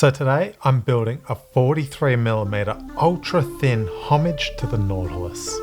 So today I'm building a 43mm ultra thin homage to the Nautilus.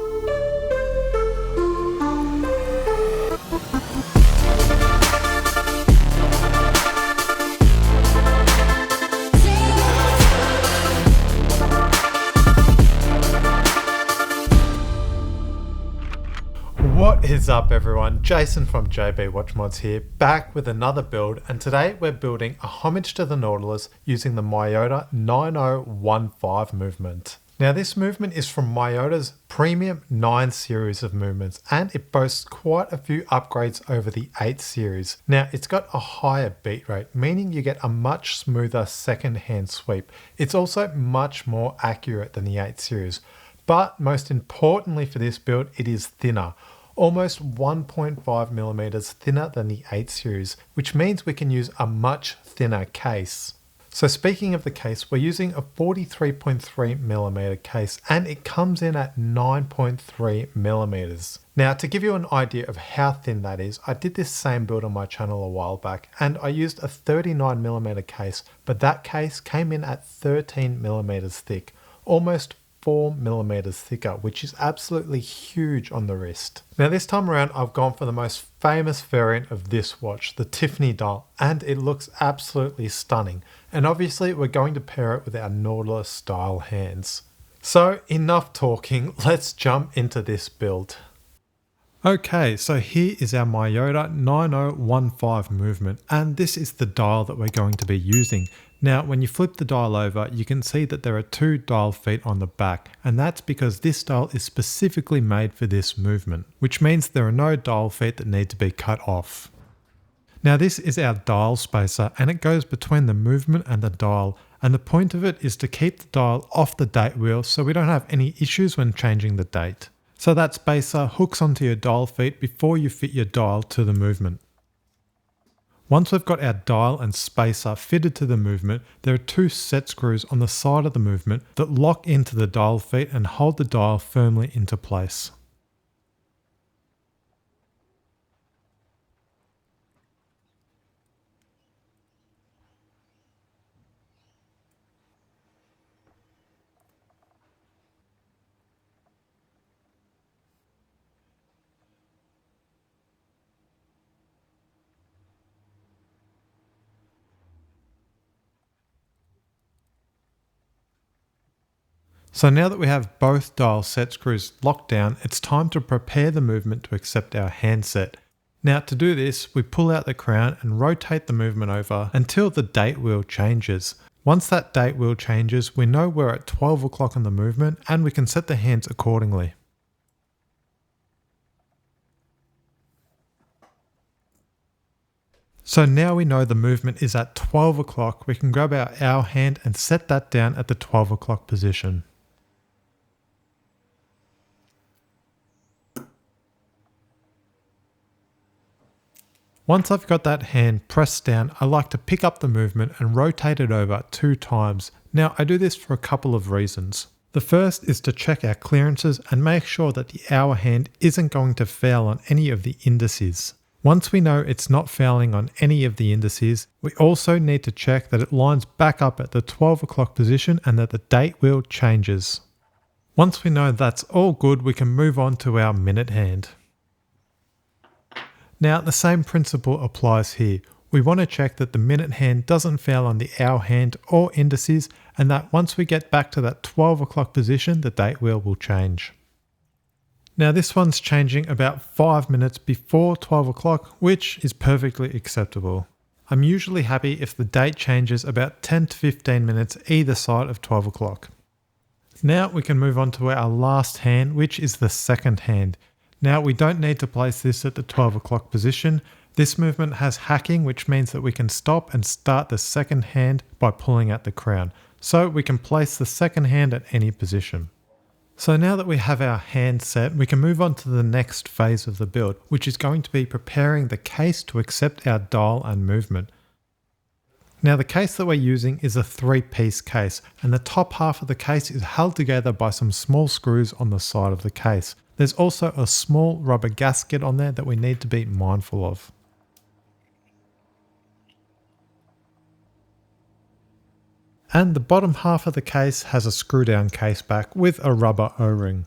What is up everyone, Jason from jb.watchmods here, back with another build, and today we're building a homage to the Nautilus using the Miyota 9015 movement. Now this movement is from Miyota's premium 9 series of movements, and it boasts quite a few upgrades over the 8 series. Now it's got a higher beat rate, meaning you get a much smoother second hand sweep. It's also much more accurate than the 8 series, but most importantly for this build, it is thinner. Almost 1.5mm thinner than the 8 series, which means we can use a much thinner case. So speaking of the case, we're using a 43.3mm case and it comes in at 9.3mm. Now to give you an idea of how thin that is, I did this same build on my channel a while back and I used a 39mm case, but that case came in at 13mm thick, almost 4mm thicker, which is absolutely huge on the wrist. Now this time around I've gone for the most famous variant of this watch, the Tiffany dial, and it looks absolutely stunning. And obviously we're going to pair it with our Nautilus style hands. So enough talking, let's jump into this build. Okay, so here is our Miyota 9015 movement, and this is the dial that we're going to be using. Now when you flip the dial over, you can see that there are 2 dial feet on the back, and that's because this dial is specifically made for this movement, which means there are no dial feet that need to be cut off. Now this is our dial spacer, and it goes between the movement and the dial, and the point of it is to keep the dial off the date wheel so we don't have any issues when changing the date. So that spacer hooks onto your dial feet before you fit your dial to the movement. Once we've got our dial and spacer fitted to the movement, there are 2 set screws on the side of the movement that lock into the dial feet and hold the dial firmly into place. So now that we have both dial set screws locked down, it's time to prepare the movement to accept our handset. Now to do this, we pull out the crown and rotate the movement over until the date wheel changes. Once that date wheel changes, we know we're at 12 o'clock on the movement and we can set the hands accordingly. So now we know the movement is at 12 o'clock, we can grab our hour hand and set that down at the 12 o'clock position. Once I've got that hand pressed down, I like to pick up the movement and rotate it over 2 times. Now I do this for a couple of reasons. The first is to check our clearances and make sure that the hour hand isn't going to foul on any of the indices. Once we know it's not fouling on any of the indices, we also need to check that it lines back up at the 12 o'clock position and that the date wheel changes. Once we know that's all good, we can move on to our minute hand. Now the same principle applies here. We want to check that the minute hand doesn't foul on the hour hand or indices, and that once we get back to that 12 o'clock position, the date wheel will change. Now this one's changing about 5 minutes before 12 o'clock, which is perfectly acceptable. I'm usually happy if the date changes about 10 to 15 minutes either side of 12 o'clock. Now we can move on to our last hand, which is the second hand. Now we don't need to place this at the 12 o'clock position. This movement has hacking, which means that we can stop and start the second hand by pulling at the crown. So we can place the second hand at any position. So now that we have our hand set, we can move on to the next phase of the build, which is going to be preparing the case to accept our dial and movement. Now the case that we're using is a 3-piece case, and the top half of the case is held together by some small screws on the side of the case. There's also a small rubber gasket on there that we need to be mindful of. and the bottom half of the case has a screw down case back with a rubber O-ring.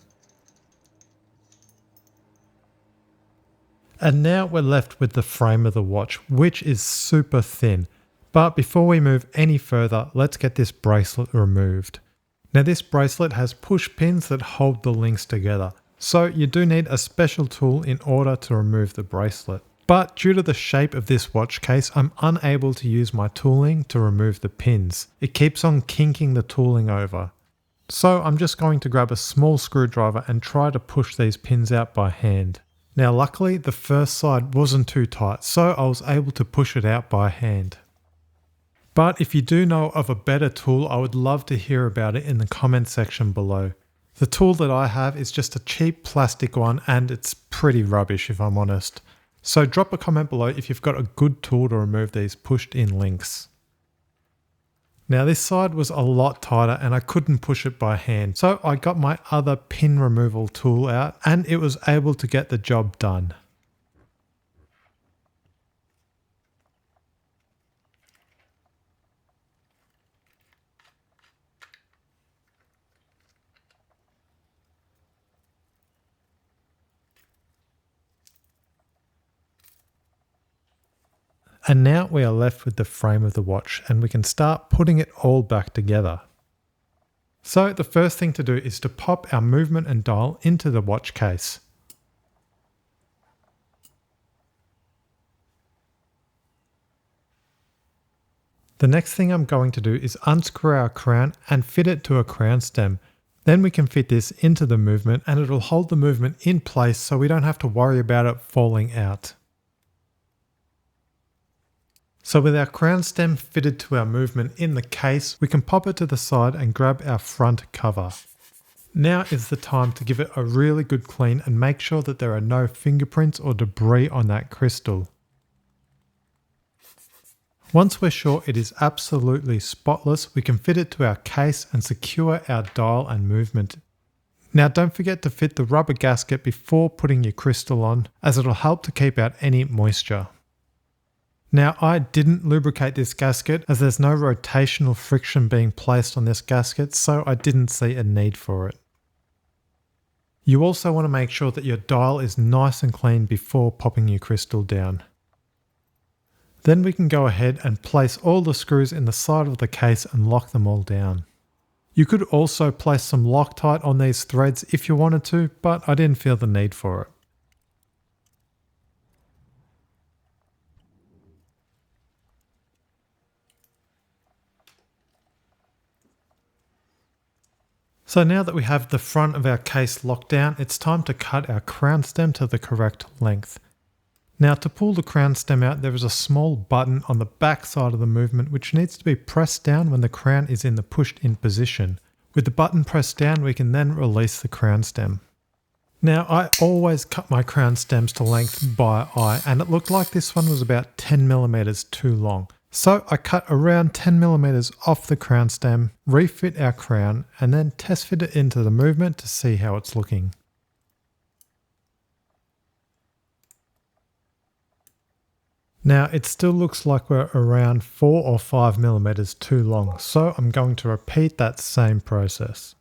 And now we're left with the frame of the watch, which is super thin. But before we move any further, let's get this bracelet removed. Now this bracelet has push pins that hold the links together, so you do need a special tool in order to remove the bracelet. But due to the shape of this watch case, I'm unable to use my tooling to remove the pins. It keeps on kinking the tooling over. So I'm just going to grab a small screwdriver and try to push these pins out by hand. Now luckily the first side wasn't too tight, so I was able to push it out by hand. But if you do know of a better tool, I would love to hear about it in the comment section below. The tool that I have is just a cheap plastic one and it's pretty rubbish if I'm honest. So drop a comment below if you've got a good tool to remove these pushed in links. Now this side was a lot tighter and I couldn't push it by hand, so I got my other pin removal tool out and it was able to get the job done. And now we are left with the frame of the watch and we can start putting it all back together. So the first thing to do is to pop our movement and dial into the watch case. The next thing I'm going to do is unscrew our crown and fit it to a crown stem. Then we can fit this into the movement and it'll hold the movement in place so we don't have to worry about it falling out. So with our crown stem fitted to our movement in the case, we can pop it to the side and grab our front cover. Now is the time to give it a really good clean and make sure that there are no fingerprints or debris on that crystal. Once we're sure it is absolutely spotless, we can fit it to our case and secure our dial and movement. Now don't forget to fit the rubber gasket before putting your crystal on, as it'll help to keep out any moisture. Now I didn't lubricate this gasket as there's no rotational friction being placed on this gasket, so I didn't see a need for it. You also want to make sure that your dial is nice and clean before popping your crystal down. Then we can go ahead and place all the screws in the side of the case and lock them all down. You could also place some Loctite on these threads if you wanted to, but I didn't feel the need for it. So now that we have the front of our case locked down, it's time to cut our crown stem to the correct length. Now to pull the crown stem out, there is a small button on the back side of the movement which needs to be pressed down when the crown is in the pushed in position. With the button pressed down, we can then release the crown stem. Now I always cut my crown stems to length by eye and it looked like this one was about 10mm too long. So I cut around 10mm off the crown stem, refit our crown and then test fit it into the movement to see how it's looking. Now it still looks like we're around 4 or 5mm too long, so I'm going to repeat that same process.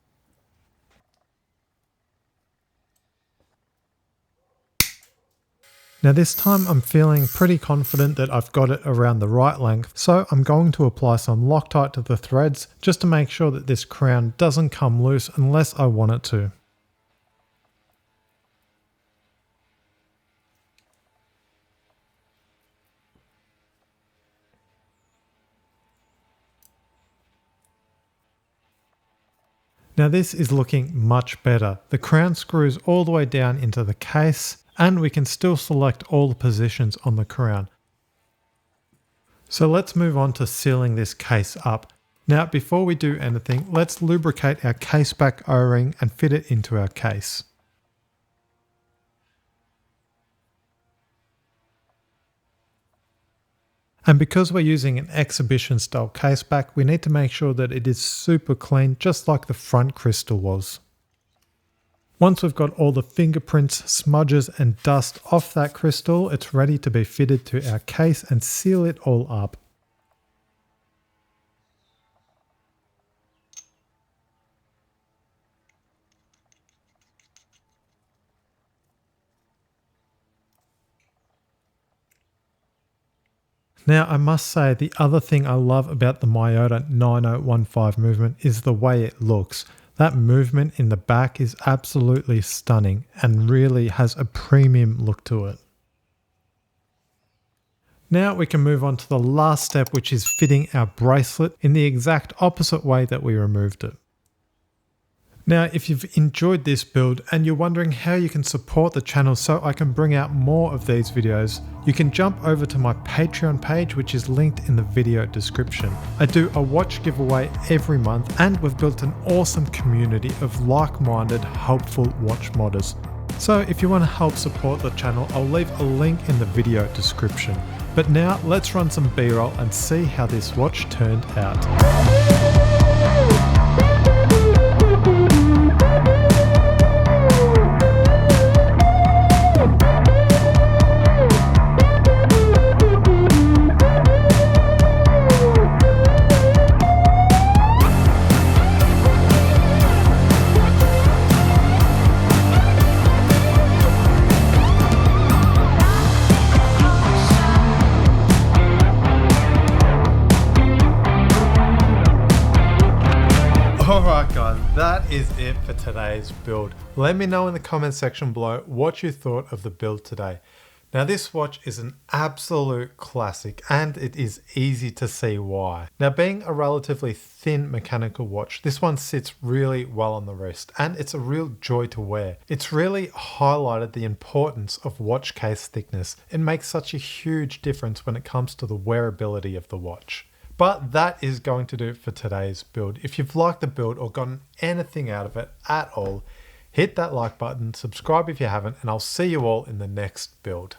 Now this time I'm feeling pretty confident that I've got it around the right length, so I'm going to apply some Loctite to the threads just to make sure that this crown doesn't come loose unless I want it to. Now this is looking much better. The crown screws all the way down into the case and we can still select all the positions on the crown. So let's move on to sealing this case up. Now before we do anything, let's lubricate our case back O-ring and fit it into our case. And because we're using an exhibition style case back, we need to make sure that it is super clean, just like the front crystal was. Once we've got all the fingerprints, smudges and dust off that crystal, it's ready to be fitted to our case and seal it all up. Now, I must say the other thing I love about the Miyota 9015 movement is the way it looks. That movement in the back is absolutely stunning and really has a premium look to it. Now we can move on to the last step, which is fitting our bracelet in the exact opposite way that we removed it. Now, if you've enjoyed this build and you're wondering how you can support the channel so I can bring out more of these videos, you can jump over to my Patreon page, which is linked in the video description. I do a watch giveaway every month, and we've built an awesome community of like-minded, helpful watch modders. So if you want to help support the channel, I'll leave a link in the video description. But now let's run some B-roll and see how this watch turned out. Alright guys, that is it for today's build. Let me know in the comment section below what you thought of the build today. Now this watch is an absolute classic and it is easy to see why. Now being a relatively thin mechanical watch, this one sits really well on the wrist and it's a real joy to wear. It's really highlighted the importance of watch case thickness. It makes such a huge difference when it comes to the wearability of the watch. But that is going to do it for today's build. If you've liked the build or gotten anything out of it at all, hit that like button, subscribe if you haven't, and I'll see you all in the next build.